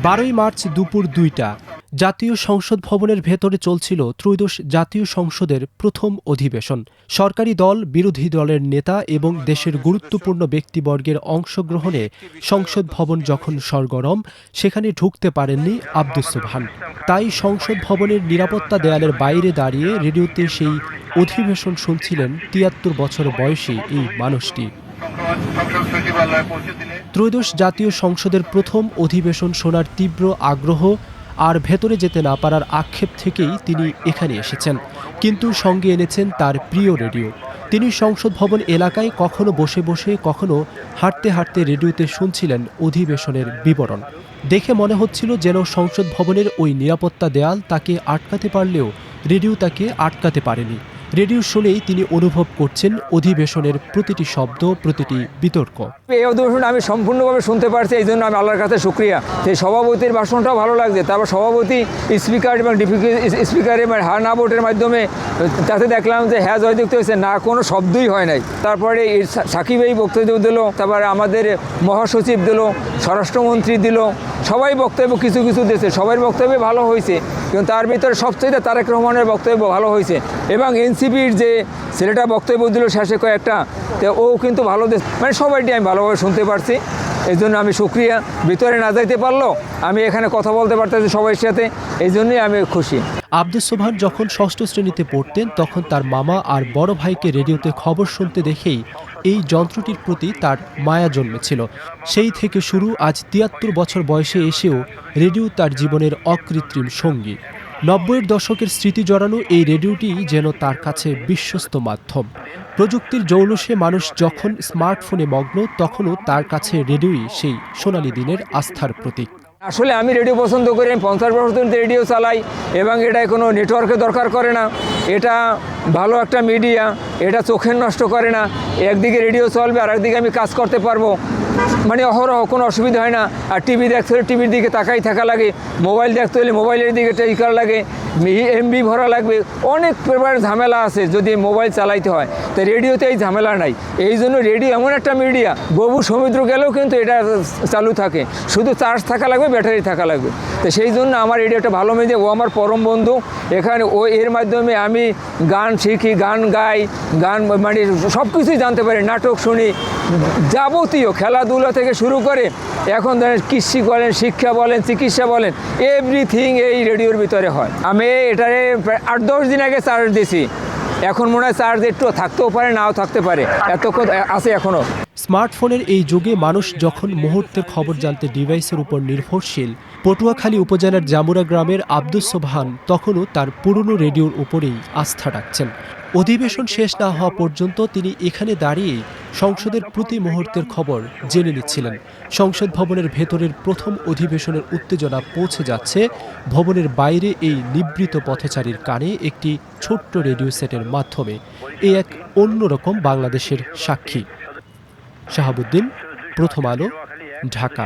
12 March দুপুর 2টা জাতীয় সংসদ ভবনের ভেতরে চলছিল ত্রয়োদশ জাতীয় সংসদের প্রথম অধিবেশন। সরকারি দল, বিরোধী দলের নেতা এবং দেশের গুরুত্বপূর্ণ ব্যক্তিবর্গের অংশগ্রহণে সংসদ ভবন যখন সরগরম, সেখানে ঢুকতে পারেননি আব্দুস সোবহান। তাই সংসদ ভবনের নিরাপত্তা দেয়ালের বাইরে দাঁড়িয়ে রেডিওতে সেই অধিবেশন শুনছিলেন 73 বছর বয়সী এই মানুষটি। ত্রয়োদশ জাতীয় সংসদের প্রথম অধিবেশন শোনার তীব্র আগ্রহ আর ভেতরে যেতে না পারার আক্ষেপ থেকেই তিনি এখানে এসেছেন, কিন্তু সঙ্গে এনেছেন তার প্রিয় রেডিও। তিনি সংসদ ভবন এলাকায় কখনো বসে বসে, কখনো হাঁটতে হাঁটতে রেডিওতে শুনছিলেন অধিবেশনের বিবরণ। দেখে মনে হচ্ছিল যেন সংসদ ভবনের ওই নিরাপত্তা দেয়াল তাকে আটকাতে পারলেও রেডিও তাকে আটকাতে পারেনি। রেডিও শুনেই তিনি অনুভব করছেন অধিবেশনের প্রতিটি শব্দ, প্রতিটি বিতর্ক। এই অধিবেশন আমি সম্পূর্ণভাবে শুনতে পারছি, এই জন্য আমি আল্লাহর কাছে শুকরিয়া। সেই সভাপতির ভাষণটাও ভালো লাগছে। তারপর সভাপতি স্পিকার এবং ডেপুটি স্পিকারের হা না ভোটের মাধ্যমে তাতে দেখলাম যে হ্যাঁ জয়যুক্ত হয়েছে, না কোনো শব্দই হয় নাই। তারপরে সাকিব এই বক্তব্য দিল, তারপরে আমাদের মহাসচিব দিল, স্বরাষ্ট্রমন্ত্রী দিল, সবাই বক্তব্য কিছু কিছু দিয়েছে। সবাই বক্তব্য ভালো হয়েছে, কিন্তু তার ভিতরে সবচেয়ে তারেক রহমানের বক্তব্য ভালো হয়েছে। এবং এনসিপির যে ছেলেটা বক্তব্য দিল শেষে কয়েকটা, তো ও কিন্তু ভালো দিয়েছে। মানে সবাইটি আমি ভালোভাবে শুনতে পারছি, এই জন্য আমি শুকরিয়া। ভিতরে না যাইতে পারলো, আমি এখানে কথা বলতে পারতেছি সবার সাথে, এই জন্যই আমি খুশি। আব্দুস সোবহান যখন 6ষ্ঠ শ্রেণীতে পড়তেন, তখন তার মামা আর বড় ভাইকে রেডিওতে খবর শুনতে দেখেই এই যন্ত্রটির প্রতি তার মায়া জন্মেছিল। সেই থেকে শুরু, আজ 73 বছর বয়সে এসেও রেডিও তার জীবনের অকৃত্রিম সঙ্গী। 90-এর দশকের স্মৃতি জড়ানো এই রেডিওটি যেন তার কাছে বিশ্বস্ত মাধ্যম। প্রযুক্তির জৌলুসে মানুষ যখন স্মার্টফোনে মগ্ন, তখনও তার কাছে রেডিওই সেই সোনালী দিনের আস্থার প্রতীক। আসলে আমি রেডিও পছন্দ করি, আমি 50 বছর ধরে রেডিও চালাই, এবং এটা কোনো নেটওয়ার্কের দরকার করে না। এটা ভালো একটা মিডিয়া, এটা চোখের নষ্ট করে না। একদিকে রেডিও চলবে আর একদিকে আমি কাজ করতে পারবো, মানে অহরহ কোনো অসুবিধা হয় না। আর টিভি দেখতে হলে টিভির দিকে তাকাই থাকা লাগে, মোবাইল দেখতে হলে মোবাইলের দিকে টেকার লাগে, এমবি ভরা লাগবে, অনেক প্রকার ঝামেলা আছে যদি মোবাইল চালাইতে হয়। তো রেডিওতে এই ঝামেলা নাই। এই জন্য রেডিও এমন একটা মিডিয়া, গভীর সমুদ্র গেলেও কিন্তু এটা চালু থাকে, শুধু চার্জ থাকা লাগবে, ব্যাটারি থাকা লাগবে। তো সেই জন্য আমার রেডিওটা ভালো মিডিয়া। ও আমার পরম বন্ধু। এখানে এর মাধ্যমে আমি গান শিখি, গান গাই, গান মানে সব কিছুই জানতে পারি, নাটক শুনি, যাবতীয় খেলাধুলা থেকে শুরু করে এখন ধরেন কৃষি বলেন, শিক্ষা বলেন, চিকিৎসা বলেন, এভরিথিং এই রেডিওর ভিতরে হয়। আমি এটারে প্রায় 8-10 দিন আগে চার্জ দিছি, এখন মনে হয় চার্জ একটু থাকতেও পারে, নাও থাকতে পারে, এতক্ষণ আছে এখনও। স্মার্টফোনের এই যুগে মানুষ যখন মুহূর্তের খবর জানতে ডিভাইসের উপর নির্ভরশীল, পটুয়াখালী উপজেলার জামুরা গ্রামের আব্দুস সোবহান তখনও তার পুরনো রেডিওর উপরেই আস্থা রাখছেন। অধিবেশন শেষ না হওয়া পর্যন্ত তিনি এখানে দাঁড়িয়েই সংসদের প্রতি মুহূর্তের খবর জেনে নিচ্ছিলেন। সংসদ ভবনের ভেতরের প্রথম অধিবেশনের উত্তেজনা পৌঁছে যাচ্ছে ভবনের বাইরে এই নিবৃত পথচারীর কানে একটি ছোট্ট রেডিও সেটের মাধ্যমে। এই এক অন্যরকম বাংলাদেশের সাক্ষী। শাহাবুদ্দিন, প্রথম আলো, ঢাকা।